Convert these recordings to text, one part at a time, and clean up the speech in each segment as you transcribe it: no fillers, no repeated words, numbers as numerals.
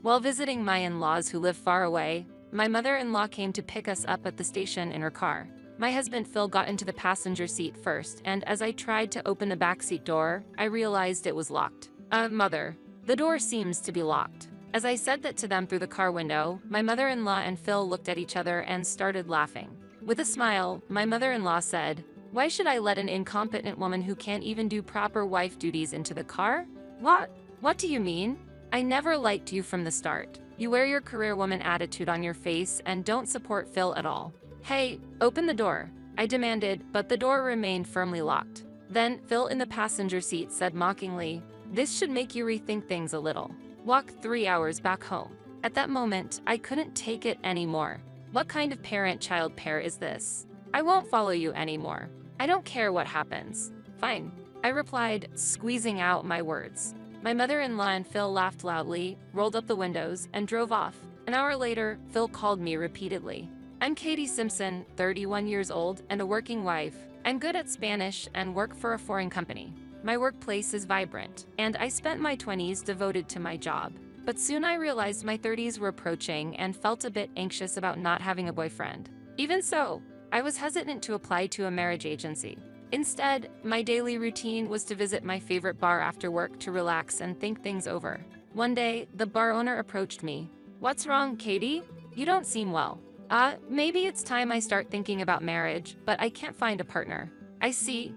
While visiting my in-laws who live far away, my mother-in-law came to pick us up at the station in her car. My husband Phil got into the passenger seat first, and as I tried to open the backseat door, I realized it was locked. Mother, the door seems to be locked. As I said that to them through the car window, my mother-in-law and Phil looked at each other and started laughing. With a smile, my mother-in-law said, "Why should I let an incompetent woman who can't even do proper wife duties into the car?" "What? What do you mean? I never liked you from the start. You wear your career woman attitude on your face and don't support Phil at all." "Hey, open the door," I demanded, but the door remained firmly locked. Then Phil in the passenger seat said mockingly, "This should make you rethink things a little. Walk 3 hours back home." At that moment, I couldn't take it anymore. What kind of parent-child pair is this? "I won't follow you anymore. I don't care what happens." "Fine," I replied, squeezing out my words. My mother-in-law and Phil laughed loudly, rolled up the windows, and drove off. An hour later, Phil called me repeatedly. "I'm Katie Simpson, 31 years old and a working wife. I'm good at Spanish and work for a foreign company. My workplace is vibrant, and I spent my 20s devoted to my job. But soon I realized my 30s were approaching and felt a bit anxious about not having a boyfriend. Even so, I was hesitant to apply to a marriage agency. Instead, my daily routine was to visit my favorite bar after work to relax and think things over. One day, the bar owner approached me. "What's wrong, Katie? You don't seem well." Maybe it's time I start thinking about marriage, but I can't find a partner." "I see.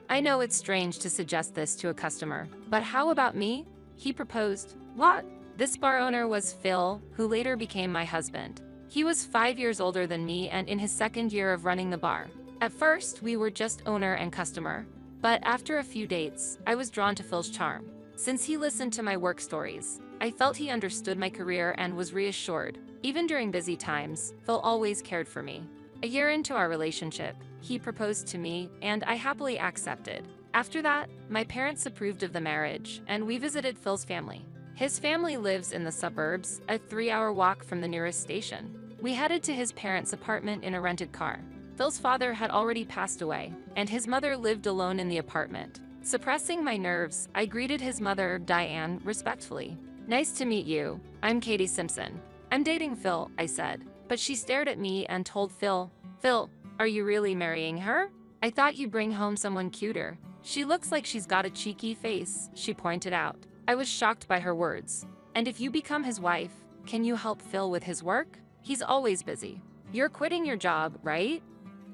I know it's strange to suggest this to a customer, but how about me?" he proposed. "What?" This bar owner was Phil, who later became my husband. He was 5 years older than me and in his second year of running the bar. At first, we were just owner and customer, but after a few dates, I was drawn to Phil's charm. Since he listened to my work stories, I felt he understood my career and was reassured. Even during busy times, Phil always cared for me. A year into our relationship, he proposed to me, and I happily accepted. After that, my parents approved of the marriage, and we visited Phil's family. His family lives in the suburbs, a 3-hour walk from the nearest station. We headed to his parents' apartment in a rented car. Phil's father had already passed away, and his mother lived alone in the apartment. Suppressing my nerves, I greeted his mother, Diane, respectfully. "Nice to meet you. I'm Katie Simpson. I'm dating Phil," I said. But she stared at me and told Phil, "Phil, are you really marrying her? I thought you'd bring home someone cuter. She looks like she's got a cheeky face," she pointed out. I was shocked by her words. "And if you become his wife, can you help Phil with his work? He's always busy." "You're quitting your job, right?"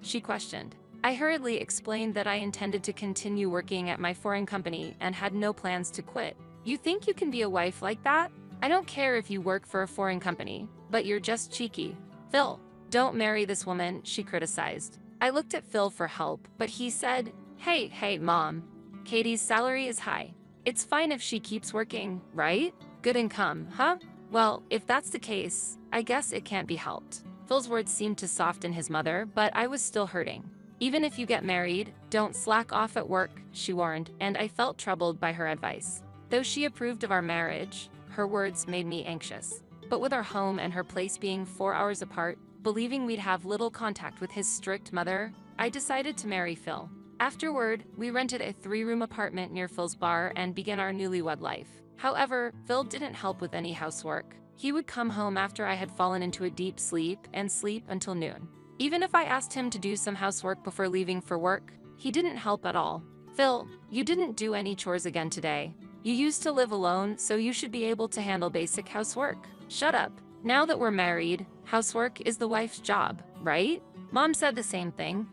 she questioned. I hurriedly explained that I intended to continue working at my foreign company and had no plans to quit. "You think you can be a wife like that? I don't care if you work for a foreign company, but you're just cheeky." "Phil, don't marry this woman," she criticized. I looked at Phil for help, but he said, Hey, Mom. Katie's salary is high. It's fine if she keeps working, right? Good income, huh? Well, if that's the case, I guess it can't be helped." Phil's words seemed to soften his mother, but I was still hurting. "Even if you get married, don't slack off at work," she warned, and I felt troubled by her advice. Though she approved of our marriage, her words made me anxious. But with our home and her place being 4 hours apart, believing we'd have little contact with his strict mother, I decided to marry Phil. Afterward, we rented a 3-room apartment near Phil's bar and began our newlywed life. However, Phil didn't help with any housework. He would come home after I had fallen into a deep sleep and sleep until noon. Even if I asked him to do some housework before leaving for work, he didn't help at all. "Phil, you didn't do any chores again today. You used to live alone, so you should be able to handle basic housework." "Shut up. Now that we're married, housework is the wife's job, right?" Mom said the same thing.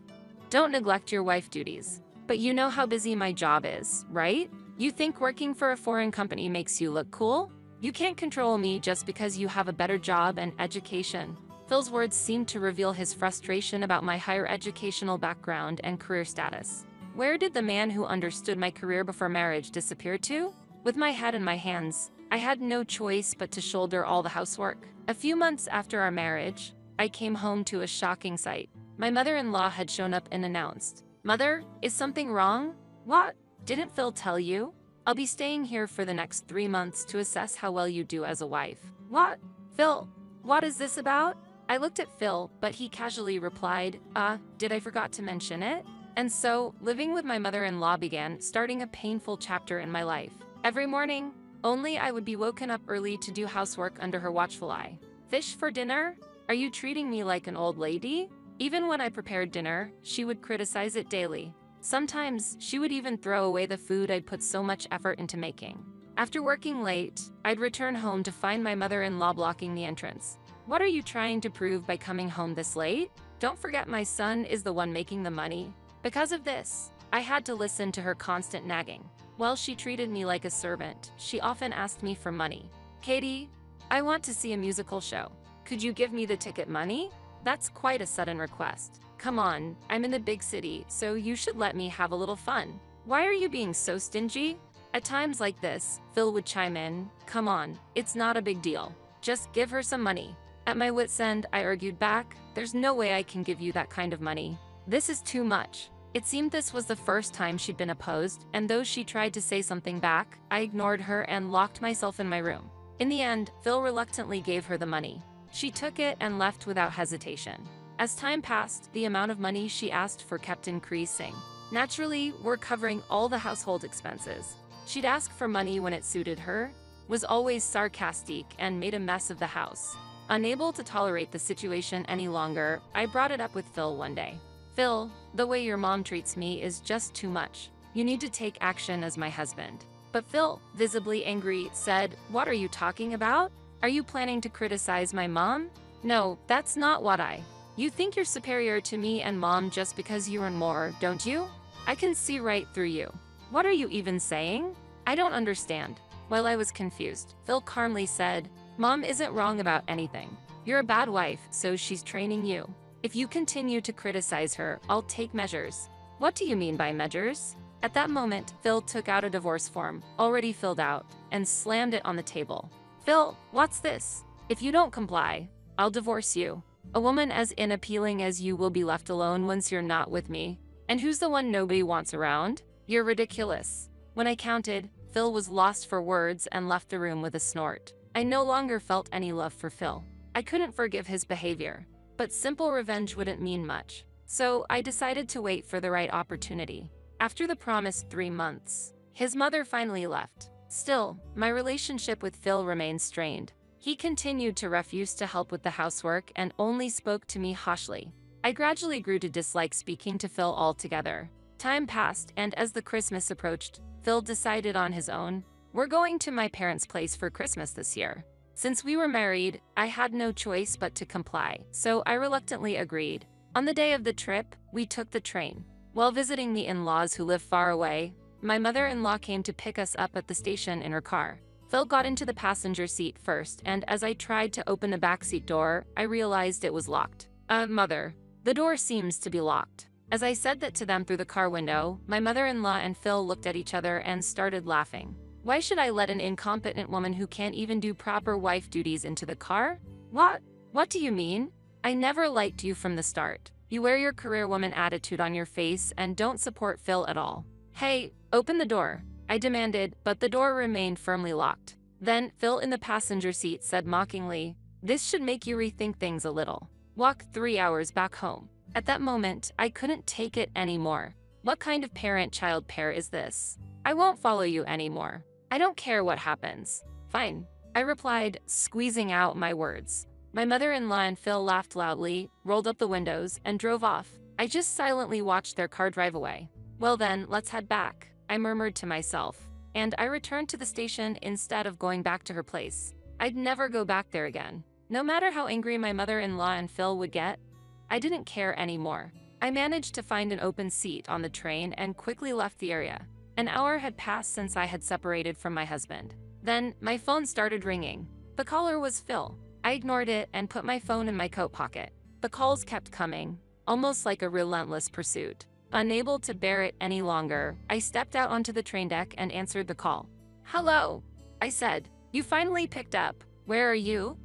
"Don't neglect your wife duties. But you know how busy my job is, right? You think working for a foreign company makes you look cool? You can't control me just because you have a better job and education." Phil's words seemed to reveal his frustration about my higher educational background and career status. Where did the man who understood my career before marriage disappear to? With my head in my hands, I had no choice but to shoulder all the housework. A few months after our marriage, I came home to a shocking sight. My mother-in-law had shown up and announced, "Mother, is something wrong?" "What? Didn't Phil tell you? I'll be staying here for the next 3 months to assess how well you do as a wife." "What? Phil, what is this about?" I looked at Phil, but he casually replied, did I forgot to mention it?" And so, living with my mother-in-law began, starting a painful chapter in my life. Every morning, Only I would be woken up early to do housework under her watchful eye. Fish for dinner? Are you treating me like an old lady? Even when I prepared dinner, she would criticize it daily. Sometimes, she would even throw away the food I'd put so much effort into making. After working late, I'd return home to find my mother-in-law blocking the entrance. What are you trying to prove by coming home this late? Don't forget my son is the one making the money. Because of this, I had to listen to her constant nagging. While she treated me like a servant, she often asked me for money. Katie, I want to see a musical show. Could you give me the ticket money? That's quite a sudden request. Come on, I'm in the big city, so you should let me have a little fun. Why are you being so stingy? At times like this, Phil would chime in, come on, it's not a big deal. Just give her some money. At my wit's end, I argued back, there's no way I can give you that kind of money. This is too much. It seemed this was the first time she'd been opposed, and though she tried to say something back, I ignored her and locked myself in my room. In the end, Phil reluctantly gave her the money. She took it and left without hesitation. As time passed, the amount of money she asked for kept increasing. Naturally, we're covering all the household expenses. She'd ask for money when it suited her, was always sarcastic, and made a mess of the house. Unable to tolerate the situation any longer, I brought it up with Phil one day. Phil, the way your mom treats me is just too much. You need to take action as my husband. But Phil, visibly angry, said, what are you talking about? Are you planning to criticize my mom? No, that's not what You think you're superior to me and mom just because you earn more, don't you? I can see right through you. What are you even saying? I don't understand. While I was confused, Phil calmly said, Mom isn't wrong about anything. You're a bad wife, so she's training you. If you continue to criticize her, I'll take measures. What do you mean by measures? At that moment, Phil took out a divorce form, already filled out, and slammed it on the table. Phil, what's this? If you don't comply, I'll divorce you. A woman as unappealing as you will be left alone once you're not with me. And who's the one nobody wants around? You're ridiculous. When I counted, Phil was lost for words and left the room with a snort. I no longer felt any love for Phil. I couldn't forgive his behavior. But simple revenge wouldn't mean much. So I decided to wait for the right opportunity. After the promised 3 months, his mother finally left. Still, my relationship with Phil remained strained. He continued to refuse to help with the housework and only spoke to me harshly. I gradually grew to dislike speaking to Phil altogether. Time passed, and as the Christmas approached, Phil decided on his own, we're going to my parents' place for Christmas this year. Since we were married, I had no choice but to comply, so I reluctantly agreed. On the day of the trip, we took the train. While visiting the in-laws who live far away, my mother-in-law came to pick us up at the station in her car. Phil got into the passenger seat first, and as I tried to open the backseat door, I realized it was locked. Mother, the door seems to be locked. As I said that to them through the car window, my mother-in-law and Phil looked at each other and started laughing. Why should I let an incompetent woman who can't even do proper wife duties into the car? What do you mean? I never liked you from the start. You wear your career woman attitude on your face and don't support Phil at all. Hey, open the door, I demanded, but the door remained firmly locked. Then, Phil in the passenger seat said mockingly, this should make you rethink things a little. Walk 3 hours back home. At that moment, I couldn't take it anymore. What kind of parent-child pair is this? I won't follow you anymore. I don't care what happens. Fine, I replied, squeezing out my words. My mother-in-law and Phil laughed loudly, rolled up the windows, and drove off. I just silently watched their car drive away. Well then, let's head back, I murmured to myself. And I returned to the station instead of going back to her place. I'd never go back there again. No matter how angry my mother-in-law and Phil would get, I didn't care anymore. I managed to find an open seat on the train and quickly left the area. An hour had passed since I had separated from my husband. Then, my phone started ringing. The caller was Phil. I ignored it and put my phone in my coat pocket. The calls kept coming, almost like a relentless pursuit. Unable to bear it any longer, I stepped out onto the train deck and answered the call. Hello, I said. You finally picked up. Where are you?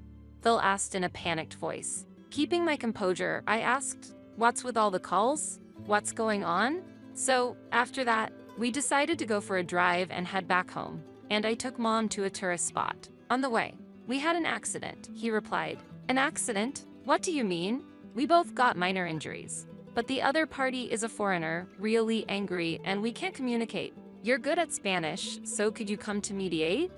Phil asked in a panicked voice. Keeping my composure, I asked, what's with all the calls? What's going on? So, after that, we decided to go for a drive and head back home, and I took Mom to a tourist spot. On the way, we had an accident, he replied. An accident? What do you mean? We both got minor injuries. But the other party is a foreigner, really angry, and we can't communicate. You're good at Spanish, so could you come to mediate?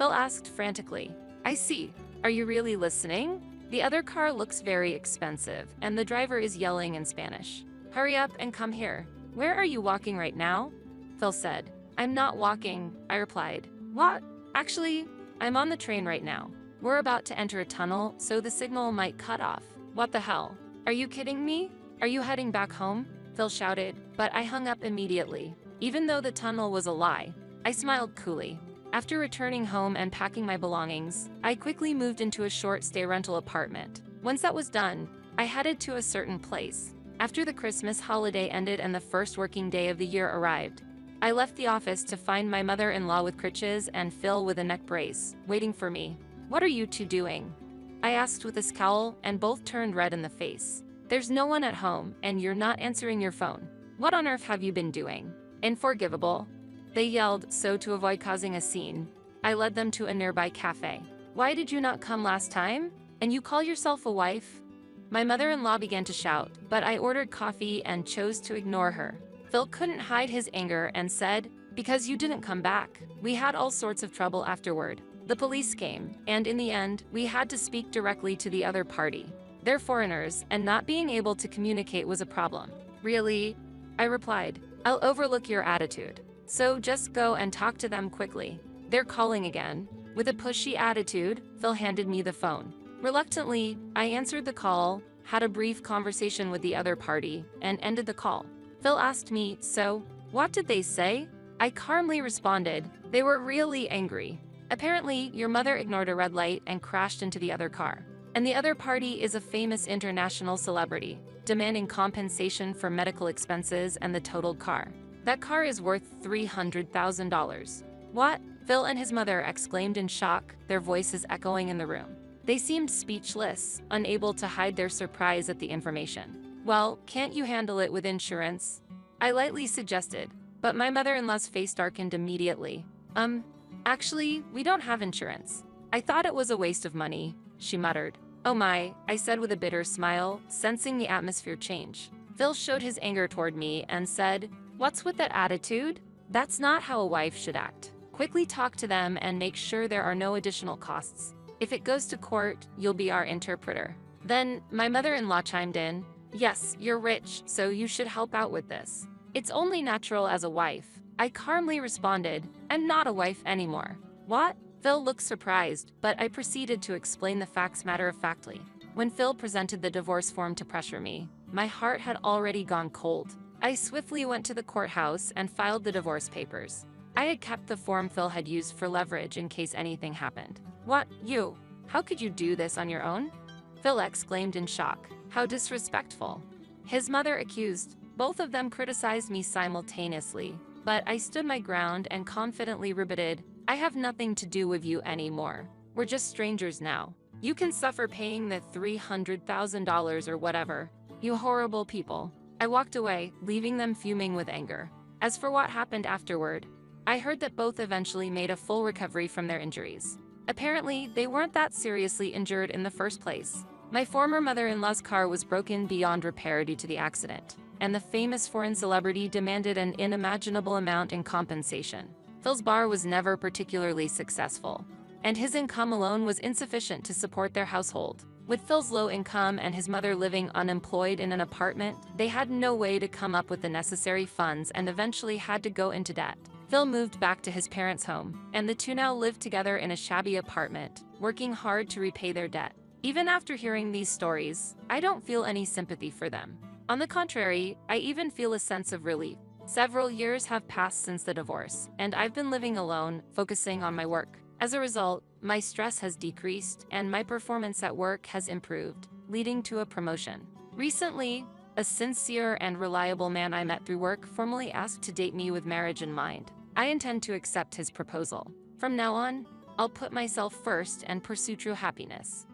Phil asked frantically. I see. Are you really listening? The other car looks very expensive, and the driver is yelling in Spanish. Hurry up and come here. Where are you walking right now? Phil said. I'm not walking, I replied. What? Actually, I'm on the train right now. We're about to enter a tunnel, so the signal might cut off. What the hell? Are you kidding me? Are you heading back home? Phil shouted, but I hung up immediately. Even though the tunnel was a lie, I smiled coolly. After returning home and packing my belongings, I quickly moved into a short-stay rental apartment. Once that was done, I headed to a certain place. After the Christmas holiday ended and the first working day of the year arrived, I left the office to find my mother-in-law with crutches and Phil with a neck brace, waiting for me. What are you two doing? I asked with a scowl, and both turned red in the face. There's no one at home, and you're not answering your phone. What on earth have you been doing? Unforgettable. They yelled, so to avoid causing a scene, I led them to a nearby cafe. Why did you not come last time? And you call yourself a wife? My mother-in-law began to shout, but I ordered coffee and chose to ignore her. Phil couldn't hide his anger and said, because you didn't come back. We had all sorts of trouble afterward. The police came, and in the end, we had to speak directly to the other party. They're foreigners, and not being able to communicate was a problem. Really? I replied. I'll overlook your attitude. So just go and talk to them quickly. They're calling again. With a pushy attitude, Phil handed me the phone. Reluctantly, I answered the call, had a brief conversation with the other party, and ended the call. Phil asked me, so, what did they say? I calmly responded, they were really angry. Apparently, your mother ignored a red light and crashed into the other car. And the other party is a famous international celebrity, demanding compensation for medical expenses and the totaled car. That car is worth $300,000. What? Phil and his mother exclaimed in shock, their voices echoing in the room. They seemed speechless, unable to hide their surprise at the information. Well, can't you handle it with insurance? I lightly suggested, but my mother-in-law's face darkened immediately. Actually, we don't have insurance. I thought it was a waste of money, she muttered. Oh my, I said with a bitter smile, sensing the atmosphere change. Phil showed his anger toward me and said, what's with that attitude? That's not how a wife should act. Quickly talk to them and make sure there are no additional costs. If it goes to court, you'll be our interpreter. Then, my mother-in-law chimed in, yes, you're rich, so you should help out with this. It's only natural as a wife. I calmly responded, I'm not a wife anymore. What? Phil looked surprised, but I proceeded to explain the facts matter-of-factly. When Phil presented the divorce form to pressure me, my heart had already gone cold. I swiftly went to the courthouse and filed the divorce papers. I had kept the form Phil had used for leverage in case anything happened. What, you? How could you do this on your own? Phil exclaimed in shock. How disrespectful. His mother accused. Both of them criticized me simultaneously, but I stood my ground and confidently rebutted, I have nothing to do with you anymore. We're just strangers now. You can suffer paying the $300,000 or whatever. You horrible people. I walked away, leaving them fuming with anger. As for what happened afterward, I heard that both eventually made a full recovery from their injuries. Apparently, they weren't that seriously injured in the first place. My former mother-in-law's car was broken beyond repair due to the accident, and the famous foreign celebrity demanded an unimaginable amount in compensation. Phil's bar was never particularly successful, and his income alone was insufficient to support their household. With Phil's low income and his mother living unemployed in an apartment, they had no way to come up with the necessary funds and eventually had to go into debt. Phil moved back to his parents' home, and the two now lived together in a shabby apartment, working hard to repay their debt. Even after hearing these stories, I don't feel any sympathy for them. On the contrary, I even feel a sense of relief. Several years have passed since the divorce, and I've been living alone, focusing on my work. As a result, my stress has decreased and my performance at work has improved, leading to a promotion. Recently, a sincere and reliable man I met through work formally asked to date me with marriage in mind. I intend to accept his proposal. From now on, I'll put myself first and pursue true happiness.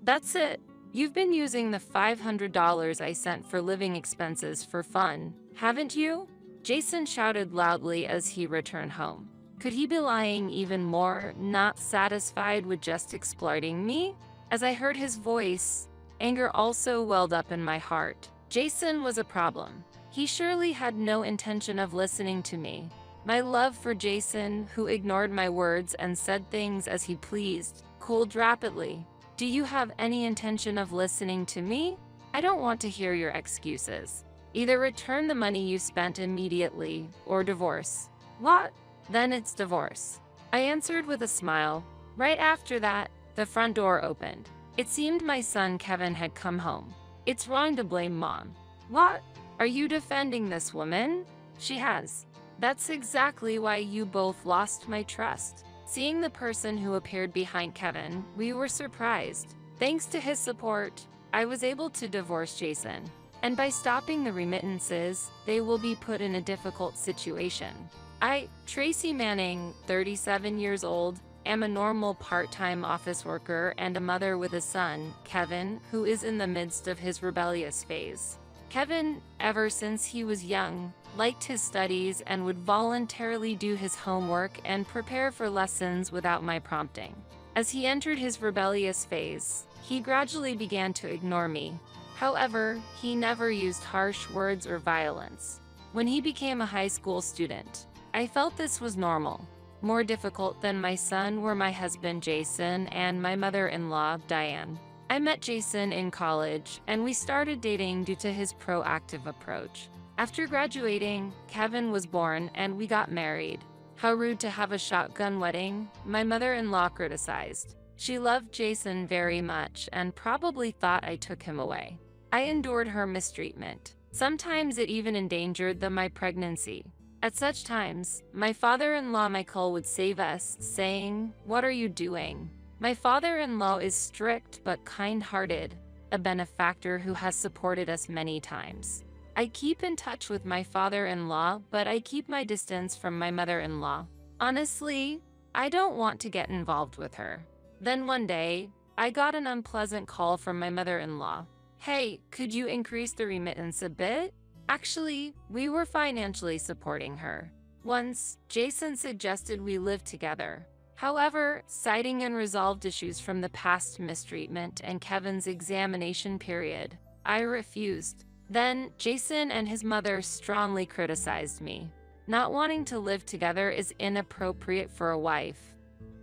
That's it. You've been using the $500 I sent for living expenses for fun, haven't you? Jason shouted loudly as he returned home. Could he be lying even more, not satisfied with just exploiting me? As I heard his voice, anger also welled up in my heart. Jason was a problem. He surely had no intention of listening to me. My love for Jason, who ignored my words and said things as he pleased, cooled rapidly. Do you have any intention of listening to me? I don't want to hear your excuses. Either return the money you spent immediately, or divorce. What? Then it's divorce. I answered with a smile. Right after that, the front door opened. It seemed my son Kevin had come home. It's wrong to blame Mom. What? Are you defending this woman? She has. That's exactly why you both lost my trust. Seeing the person who appeared behind Kevin, we were surprised. Thanks to his support, I was able to divorce Jason. And by stopping the remittances, they will be put in a difficult situation. I, Tracy Manning, 37 years old, am a normal part-time office worker and a mother with a son, Kevin, who is in the midst of his rebellious phase. Kevin, ever since he was young, liked his studies and would voluntarily do his homework and prepare for lessons without my prompting. As he entered his rebellious phase, he gradually began to ignore me. However, he never used harsh words or violence. When he became a high school student, I felt this was normal. More difficult than my son were my husband Jason and my mother-in-law, Diane. I met Jason in college, and we started dating due to his proactive approach. After graduating, Kevin was born and we got married. How rude to have a shotgun wedding, my mother-in-law criticized. She loved Jason very much and probably thought I took him away. I endured her mistreatment. Sometimes it even endangered my pregnancy. At such times, my father-in-law Michael would save us, saying, "What are you doing?" My father-in-law is strict but kind-hearted, a benefactor who has supported us many times. I keep in touch with my father-in-law, but I keep my distance from my mother-in-law. Honestly, I don't want to get involved with her. Then one day, I got an unpleasant call from my mother-in-law. Hey, could you increase the remittance a bit? Actually, we were financially supporting her. Once, Jason suggested we live together. However, citing unresolved issues from the past mistreatment and Kevin's examination period, I refused. Then, Jason and his mother strongly criticized me. Not wanting to live together is inappropriate for a wife.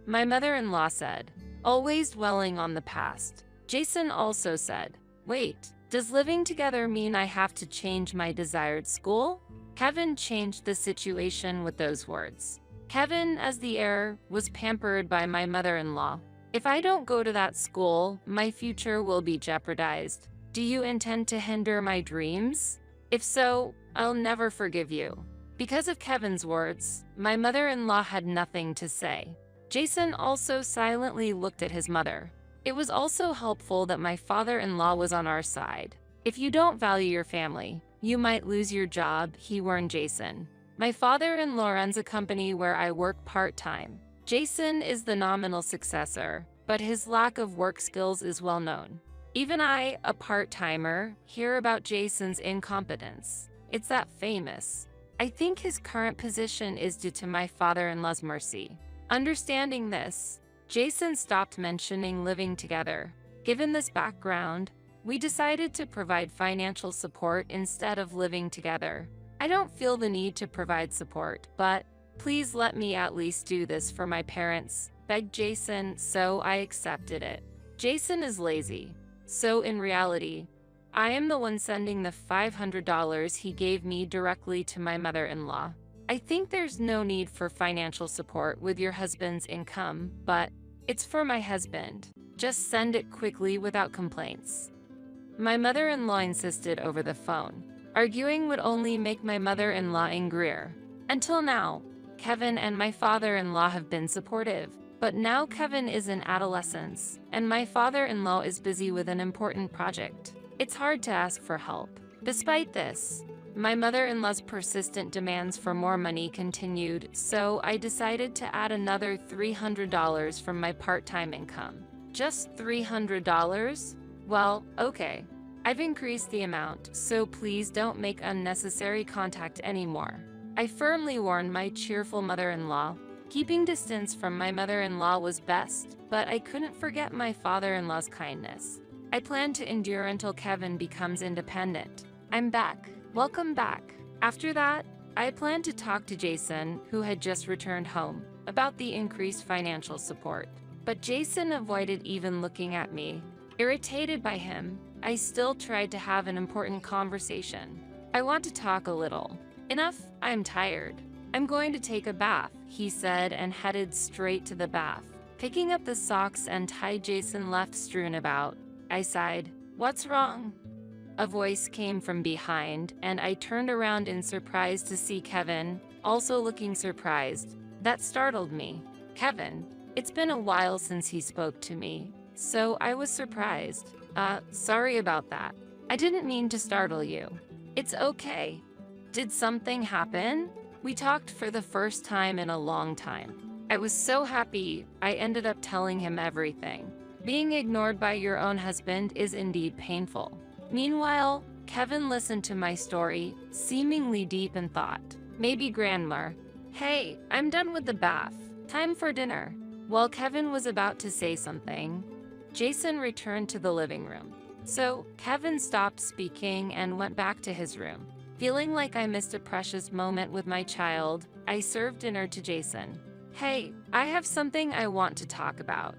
My mother-in-law said, always dwelling on the past. Jason also said, wait, does living together mean I have to change my desired school? Kevin changed the situation with those words. Kevin, as the heir, was pampered by my mother-in-law. If I don't go to that school, my future will be jeopardized. Do you intend to hinder my dreams? If so, I'll never forgive you. Because of Kevin's words, my mother-in-law had nothing to say. Jason also silently looked at his mother. It was also helpful that my father-in-law was on our side. If you don't value your family, you might lose your job, he warned Jason. My father-in-law runs a company where I work part-time. Jason is the nominal successor, but his lack of work skills is well known. Even I, a part-timer, hear about Jason's incompetence. It's that famous. I think his current position is due to my father-in-law's mercy. Understanding this, Jason stopped mentioning living together. Given this background, we decided to provide financial support instead of living together. I don't feel the need to provide support, but please let me at least do this for my parents, begged Jason, so I accepted it. Jason is lazy, so in reality, I am the one sending the $500 he gave me directly to my mother-in-law. I think there's no need for financial support with your husband's income, but it's for my husband. Just send it quickly without complaints. My mother-in-law insisted over the phone. Arguing would only make my mother-in-law angrier. Until now, Kevin and my father-in-law have been supportive, but now Kevin is in adolescence, and my father-in-law is busy with an important project. It's hard to ask for help. Despite this, my mother-in-law's persistent demands for more money continued, so I decided to add another $300 from my part-time income. Just $300? Well, okay. I've increased the amount, so please don't make unnecessary contact anymore. I firmly warned my cheerful mother-in-law. Keeping distance from my mother-in-law was best, but I couldn't forget my father-in-law's kindness. I plan to endure until Kevin becomes independent. I'm back. Welcome back. After that, I planned to talk to Jason, who had just returned home, about the increased financial support. But Jason avoided even looking at me. Irritated by him, I still tried to have an important conversation. I want to talk a little. Enough, I'm tired. I'm going to take a bath, he said and headed straight to the bath. Picking up the socks and tie Jason left strewn about, I sighed. What's wrong? A voice came from behind, and I turned around in surprise to see Kevin, also looking surprised. That startled me. Kevin. It's been a while since he spoke to me, so I was surprised. Sorry about that. I didn't mean to startle you. It's okay. Did something happen? We talked for the first time in a long time. I was so happy I ended up telling him everything. Being ignored by your own husband is indeed painful. Meanwhile, Kevin listened to my story, seemingly deep in thought. Maybe grandma. Hey, I'm done with the bath. Time for dinner. While Kevin was about to say something, Jason returned to the living room. So, Kevin stopped speaking and went back to his room. Feeling like I missed a precious moment with my child, I served dinner to Jason. Hey, I have something I want to talk about.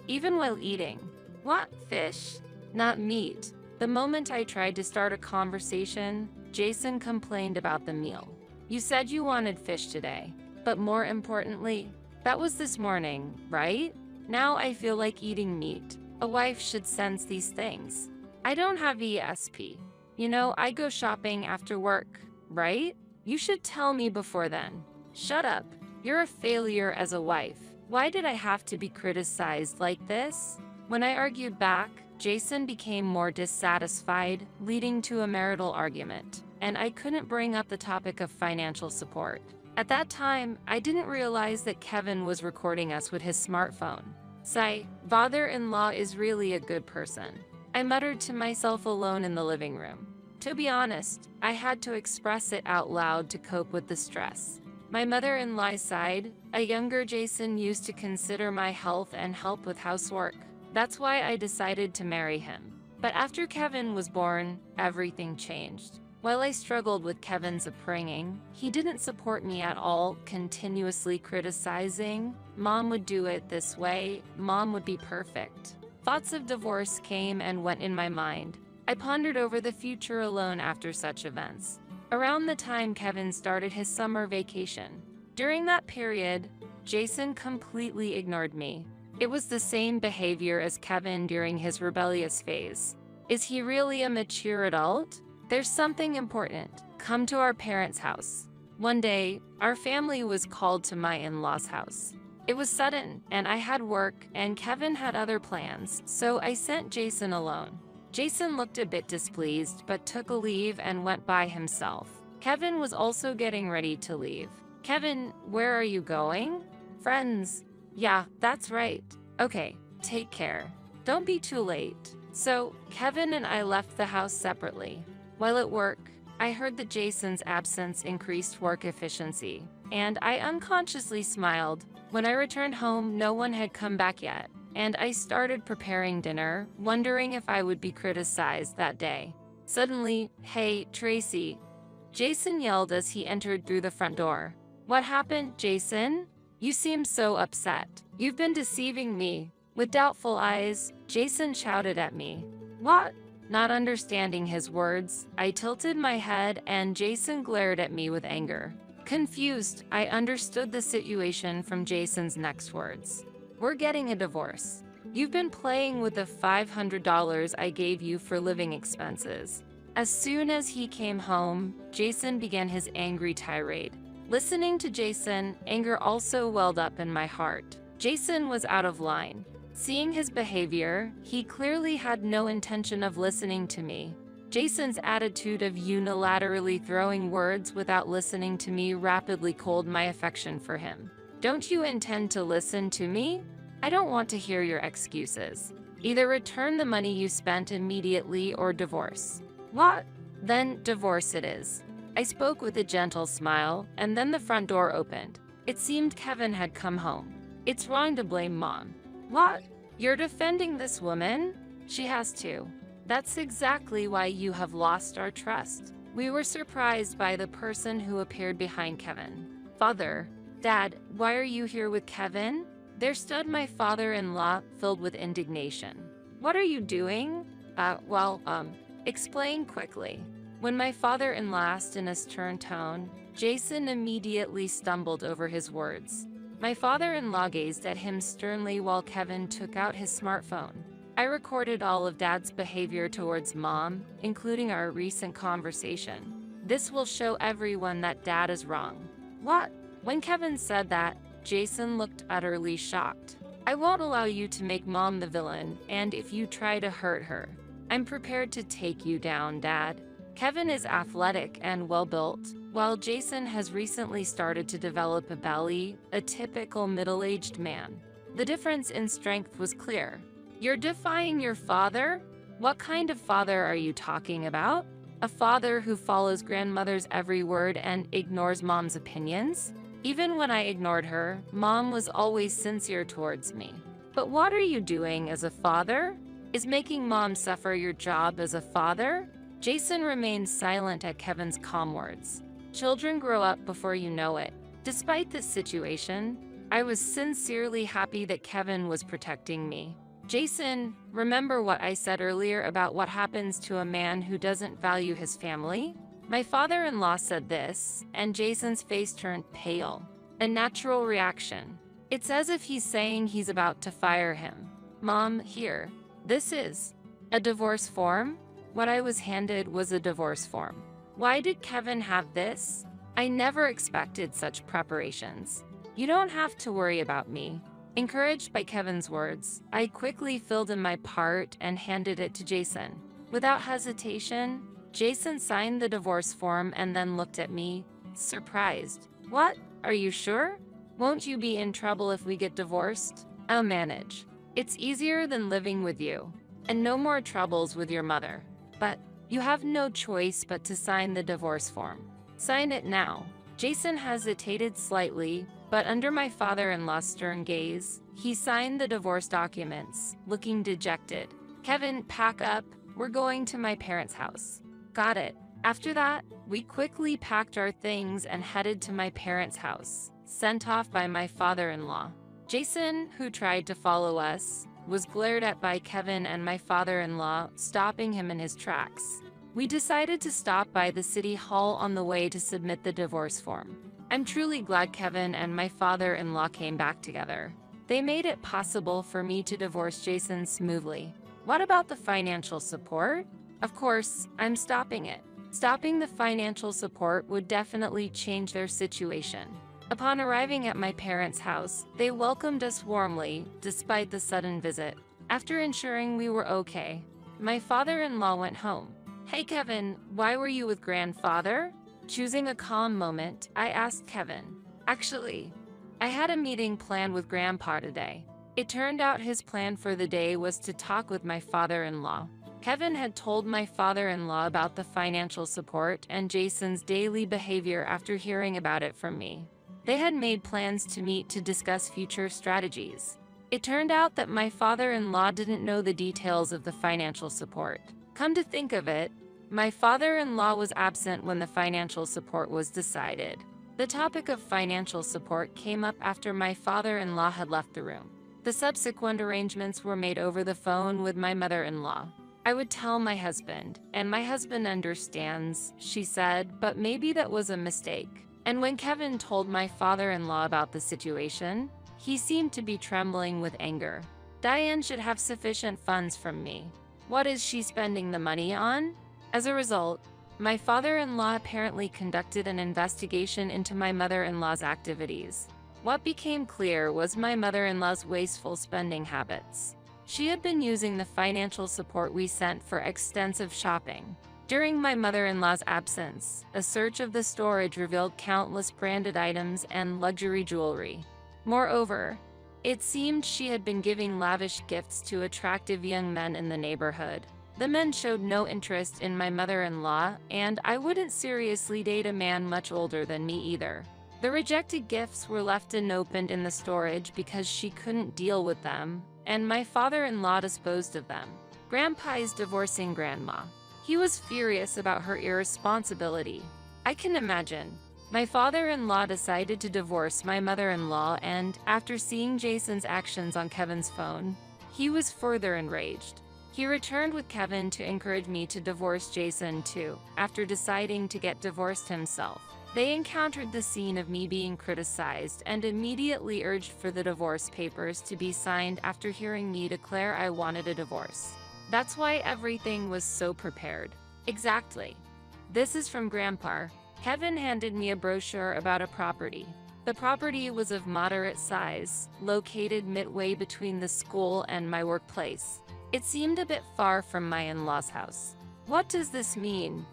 Even while eating. What? Fish? Not meat. The moment I tried to start a conversation, Jason complained about the meal. You said you wanted fish today, but more importantly, that was this morning, right? Now I feel like eating meat. A wife should sense these things. I don't have ESP. You know, I go shopping after work, right? You should tell me before then. Shut up. You're a failure as a wife. Why did I have to be criticized like this? When I argued back, Jason became more dissatisfied, leading to a marital argument, and I couldn't bring up the topic of financial support. At that time, I didn't realize that Kevin was recording us with his smartphone. Sigh, father-in-law is really a good person. I muttered to myself alone in the living room. To be honest, I had to express it out loud to cope with the stress. My mother-in-law's side, a younger Jason used to consider my health and help with housework. That's why I decided to marry him. But after Kevin was born, everything changed. While I struggled with Kevin's upbringing, he didn't support me at all, continuously criticizing. Mom would do it this way, mom would be perfect. Thoughts of divorce came and went in my mind. I pondered over the future alone after such events. Around the time Kevin started his summer vacation. During that period, Jason completely ignored me. It was the same behavior as Kevin during his rebellious phase. Is he really a mature adult? There's something important. Come to our parents' house. One day, our family was called to my in-laws' house. It was sudden, and I had work, and Kevin had other plans, so I sent Jason alone. Jason looked a bit displeased, but took a leave and went by himself. Kevin was also getting ready to leave. Kevin, where are you going? Friends. Yeah, that's right. Okay, take care. Don't be too late. So, Kevin and I left the house separately. While at work, I heard that Jason's absence increased work efficiency, and I unconsciously smiled. When I returned home, no one had come back yet, and I started preparing dinner, wondering if I would be criticized that day. Suddenly, hey, Tracy, Jason yelled as he entered through the front door. What happened, Jason? You seem so upset. You've been deceiving me. With doubtful eyes, Jason shouted at me. What? Not understanding his words, I tilted my head and Jason glared at me with anger. Confused, I understood the situation from Jason's next words. We're getting a divorce. You've been playing with the $500 I gave you for living expenses. As soon as he came home, Jason began his angry tirade. Listening to Jason, anger also welled up in my heart. Jason was out of line. Seeing his behavior, he clearly had no intention of listening to me. Jason's attitude of unilaterally throwing words without listening to me rapidly cooled my affection for him. Don't you intend to listen to me? I don't want to hear your excuses. Either return the money you spent immediately or divorce. What? Then divorce it is. I spoke with a gentle smile, and then the front door opened. It seemed Kevin had come home. It's wrong to blame Mom. What? You're defending this woman? She has to. That's exactly why you have lost our trust. We were surprised by the person who appeared behind Kevin. Father, Dad, why are you here with Kevin? There stood my father-in-law, filled with indignation. What are you doing? Explain quickly. When my father-in-law asked in a stern tone, Jason immediately stumbled over his words. My father-in-law gazed at him sternly while Kevin took out his smartphone. I recorded all of Dad's behavior towards Mom, including our recent conversation. This will show everyone that Dad is wrong. What? When Kevin said that, Jason looked utterly shocked. I won't allow you to make Mom the villain, and if you try to hurt her, I'm prepared to take you down, Dad. Kevin is athletic and well-built, while Jason has recently started to develop a belly, a typical middle-aged man. The difference in strength was clear. You're defying your father? What kind of father are you talking about? A father who follows grandmother's every word and ignores Mom's opinions? Even when I ignored her, Mom was always sincere towards me. But what are you doing as a father? Is making Mom suffer your job as a father? Jason remained silent at Kevin's calm words. Children grow up before you know it. Despite this situation, I was sincerely happy that Kevin was protecting me. Jason, remember what I said earlier about what happens to a man who doesn't value his family? My father-in-law said this, and Jason's face turned pale. A natural reaction. It's as if he's saying he's about to fire him. Mom, here. This is a divorce form? What I was handed was a divorce form. Why did Kevin have this? I never expected such preparations. You don't have to worry about me. Encouraged by Kevin's words, I quickly filled in my part and handed it to Jason. Without hesitation, Jason signed the divorce form and then looked at me, surprised. What? Are you sure? Won't you be in trouble if we get divorced? I'll manage. It's easier than living with you. And no more troubles with your mother. But you have no choice but to sign the divorce form. Sign it now. Jason hesitated slightly, but under my father-in-law's stern gaze, he signed the divorce documents, looking dejected. Kevin, pack up. We're going to my parents' house. Got it. After that, we quickly packed our things and headed to my parents' house, sent off by my father-in-law. Jason, who tried to follow us, was glared at by Kevin and my father-in-law, stopping him in his tracks. We decided to stop by the city hall on the way to submit the divorce form. I'm truly glad Kevin and my father-in-law came back together. They made it possible for me to divorce Jason smoothly. What about the financial support? Of course, I'm stopping it. Stopping the financial support would definitely change their situation. Upon arriving at my parents' house, they welcomed us warmly, despite the sudden visit. After ensuring we were okay, my father-in-law went home. Hey Kevin, why were you with grandfather? Choosing a calm moment, I asked Kevin. Actually, I had a meeting planned with Grandpa today. It turned out his plan for the day was to talk with my father-in-law. Kevin had told my father-in-law about the financial support and Jason's daily behavior after hearing about it from me. They had made plans to meet to discuss future strategies. It turned out that my father-in-law didn't know the details of the financial support. Come to think of it, my father-in-law was absent when the financial support was decided. The topic of financial support came up after my father-in-law had left the room. The subsequent arrangements were made over the phone with my mother-in-law. I would tell my husband, and my husband understands, she said, but maybe that was a mistake. And when Kevin told my father-in-law about the situation, he seemed to be trembling with anger. Diane should have sufficient funds from me. What is she spending the money on? As a result, my father-in-law apparently conducted an investigation into my mother-in-law's activities. What became clear was my mother-in-law's wasteful spending habits. She had been using the financial support we sent for extensive shopping. During my mother-in-law's absence, a search of the storage revealed countless branded items and luxury jewelry. Moreover, it seemed she had been giving lavish gifts to attractive young men in the neighborhood. The men showed no interest in my mother-in-law, and I wouldn't seriously date a man much older than me either. The rejected gifts were left unopened in the storage because she couldn't deal with them, and my father-in-law disposed of them. Grandpa is divorcing Grandma. He was furious about her irresponsibility. I can imagine. My father-in-law decided to divorce my mother-in-law, and after seeing Jason's actions on Kevin's phone, he was further enraged. He returned with Kevin to encourage me to divorce Jason too, after deciding to get divorced himself. They encountered the scene of me being criticized and immediately urged for the divorce papers to be signed after hearing me declare I wanted a divorce. That's why everything was so prepared. Exactly. This is from Grandpa. Kevin handed me a brochure about a property. The property was of moderate size, located midway between the school and my workplace. It seemed a bit far from my in-laws' house. What does this mean?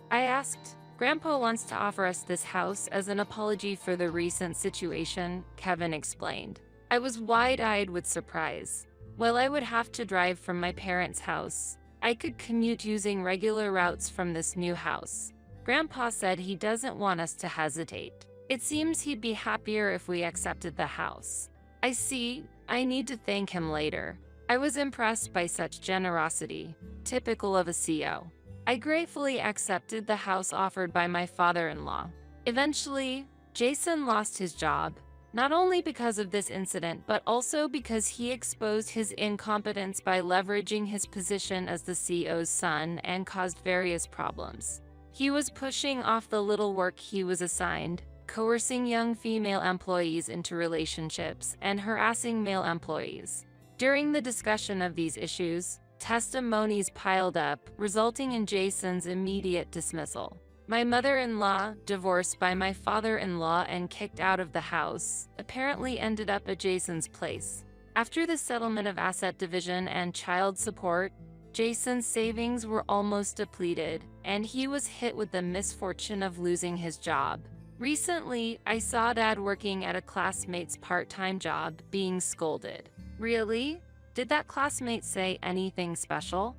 I asked. Grandpa wants to offer us this house as an apology for the recent situation, Kevin explained. I was wide-eyed with surprise. While I would have to drive from my parents' house, I could commute using regular routes from this new house. Grandpa said he doesn't want us to hesitate. It seems he'd be happier if we accepted the house. I see. I need to thank him later. I was impressed by such generosity, typical of a CEO. I gratefully accepted the house offered by my father-in-law. Eventually, Jason lost his job, not only because of this incident, but also because he exposed his incompetence by leveraging his position as the CEO's son and caused various problems. He was pushing off the little work he was assigned, coercing young female employees into relationships, and harassing male employees. During the discussion of these issues, testimonies piled up, resulting in Jason's immediate dismissal. My mother-in-law, divorced by my father-in-law and kicked out of the house, apparently ended up at Jason's place. After the settlement of asset division and child support, Jason's savings were almost depleted, and he was hit with the misfortune of losing his job. Recently, I saw Dad working at a classmate's part-time job, being scolded. Really? Did that classmate say anything special?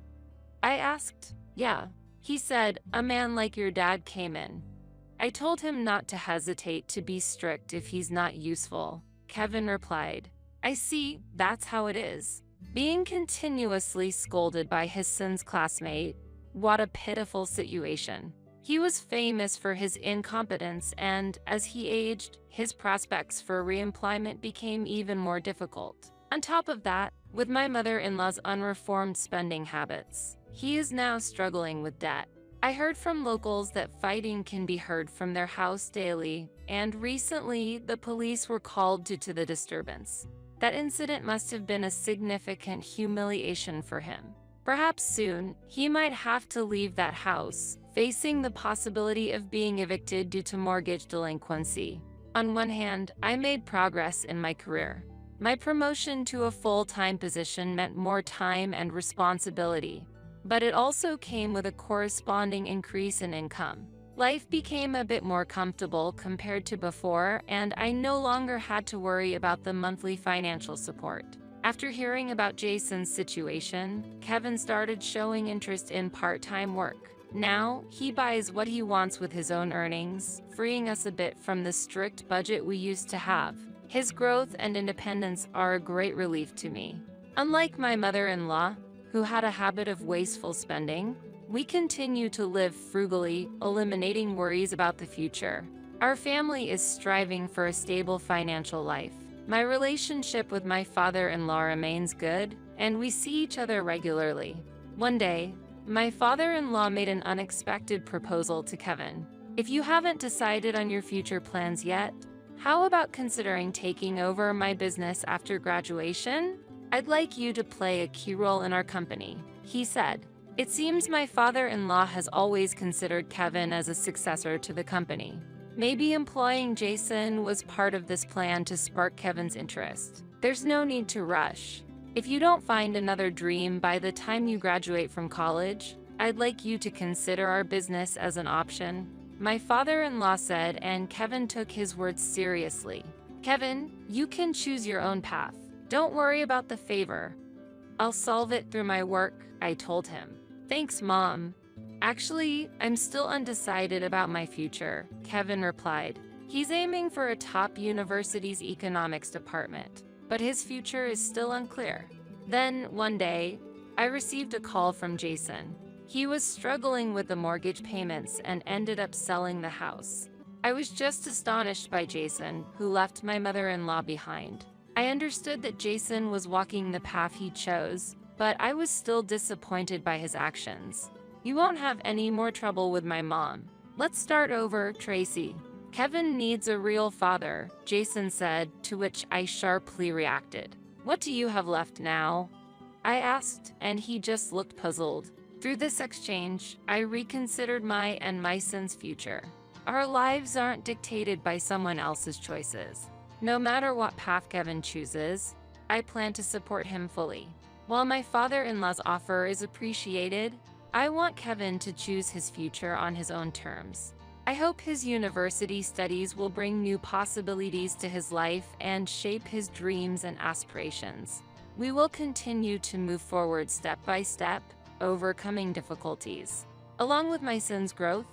I asked. Yeah. He said, "A man like your dad came in." I told him not to hesitate to be strict if he's not useful. Kevin replied, "I see, that's how it is." Being continuously scolded by his son's classmate, what a pitiful situation. He was famous for his incompetence, and as he aged, his prospects for reemployment became even more difficult. On top of that, with my mother-in-law's unreformed spending habits, he is now struggling with debt. I heard from locals that fighting can be heard from their house daily, and recently the police were called due to the disturbance. That incident must have been a significant humiliation for him. Perhaps soon, he might have to leave that house, facing the possibility of being evicted due to mortgage delinquency. On one hand, I made progress in my career. My promotion to a full-time position meant more time and responsibility, but it also came with a corresponding increase in income. Life became a bit more comfortable compared to before, and I no longer had to worry about the monthly financial support. After hearing about Jason's situation, Kevin started showing interest in part-time work. Now, he buys what he wants with his own earnings, freeing us a bit from the strict budget we used to have. His growth and independence are a great relief to me. Unlike my mother-in-law, who had a habit of wasteful spending, we continue to live frugally, eliminating worries about the future. Our family is striving for a stable financial life. My relationship with my father-in-law remains good, and we see each other regularly. One day, my father-in-law made an unexpected proposal to Kevin. "If you haven't decided on your future plans yet, how about considering taking over my business after graduation? I'd like you to play a key role in our company," he said. It seems my father-in-law has always considered Kevin as a successor to the company. Maybe employing Jason was part of this plan to spark Kevin's interest. There's no need to rush. If you don't find another dream by the time you graduate from college, I'd like you to consider our business as an option, my father-in-law said, and Kevin took his words seriously. "Kevin, you can choose your own path. Don't worry about the favor. I'll solve it through my work," I told him. "Thanks, Mom. Actually, I'm still undecided about my future," Kevin replied. He's aiming for a top university's economics department, but his future is still unclear. Then, one day, I received a call from Jason. He was struggling with the mortgage payments and ended up selling the house. I was just astonished by Jason, who left my mother-in-law behind. I understood that Jason was walking the path he chose, but I was still disappointed by his actions. "You won't have any more trouble with my mom. Let's start over, Tracy." "Kevin needs a real father," Jason said, to which I sharply reacted. "What do you have left now?" I asked, and he just looked puzzled. Through this exchange, I reconsidered my and my son's future. Our lives aren't dictated by someone else's choices. No matter what path Kevin chooses, I plan to support him fully. While my father-in-law's offer is appreciated, I want Kevin to choose his future on his own terms. I hope his university studies will bring new possibilities to his life and shape his dreams and aspirations. We will continue to move forward step by step, overcoming difficulties. Along with my son's growth,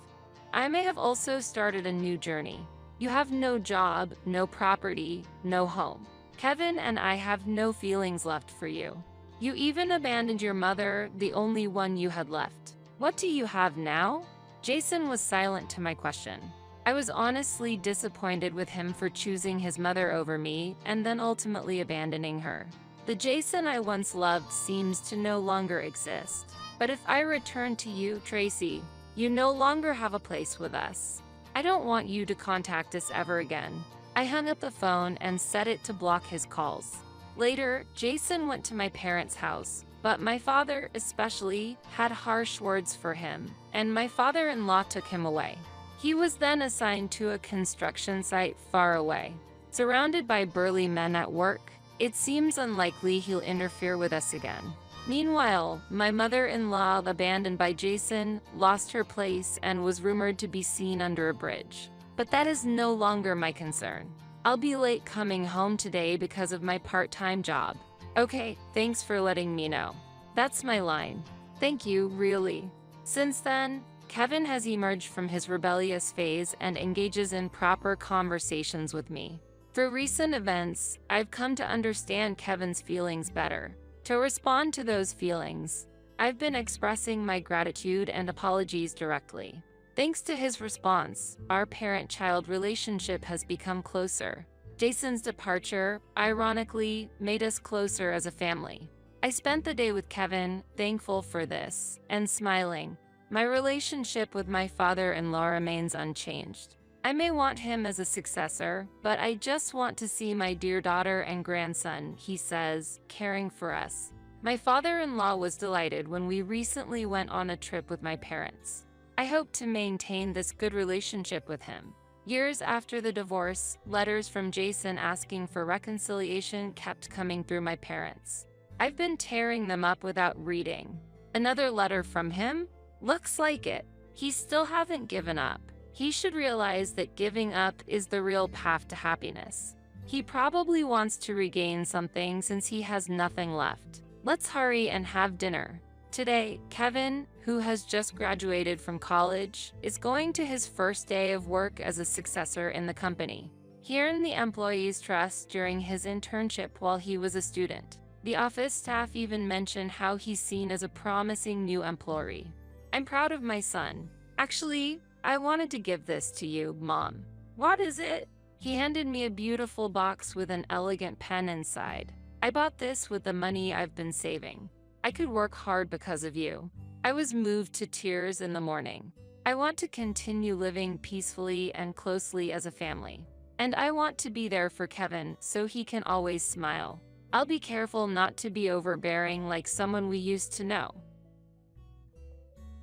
I may have also started a new journey. You have no job, no property, no home. Kevin and I have no feelings left for you. You even abandoned your mother, the only one you had left. What do you have now?" Jason was silent to my question. I was honestly disappointed with him for choosing his mother over me and then ultimately abandoning her. The Jason I once loved seems to no longer exist. But if I return to you, Tracy, you no longer have a place with us. I don't want you to contact us ever again. I hung up the phone and set it to block his calls. Later, Jason went to my parents' house, but my father especially had harsh words for him, and my father-in-law took him away. He was then assigned to a construction site far away. Surrounded by burly men at work, it seems unlikely he'll interfere with us again. Meanwhile, my mother-in-law, abandoned by Jason, lost her place and was rumored to be seen under a bridge. But that is no longer my concern. I'll be late coming home today because of my part-time job. Okay, thanks for letting me know. That's my line. Thank you, really. Since then, Kevin has emerged from his rebellious phase and engages in proper conversations with me. Through recent events, I've come to understand Kevin's feelings better. To respond to those feelings, I've been expressing my gratitude and apologies directly. Thanks to his response, our parent-child relationship has become closer. Jason's departure, ironically, made us closer as a family. I spent the day with Kevin, thankful for this, and smiling. My relationship with my father-in-law remains unchanged. I may want him as a successor, but I just want to see my dear daughter and grandson, he says, caring for us. My father-in-law was delighted when we recently went on a trip with my parents. I hope to maintain this good relationship with him. Years after the divorce, letters from Jason asking for reconciliation kept coming through my parents. I've been tearing them up without reading. Another letter from him? Looks like it. He still hasn't given up. He should realize that giving up is the real path to happiness. He probably wants to regain something since he has nothing left. Let's hurry and have dinner. Today, Kevin, who has just graduated from college, is going to his first day of work as a successor in the company. He earned the employees' trust during his internship while he was a student. The office staff even mentioned how he's seen as a promising new employee. I'm proud of my son. Actually, I wanted to give this to you, Mom. What is it? He handed me a beautiful box with an elegant pen inside. I bought this with the money I've been saving. I could work hard because of you. I was moved to tears in the morning. I want to continue living peacefully and closely as a family. And I want to be there for Kevin so he can always smile. I'll be careful not to be overbearing like someone we used to know.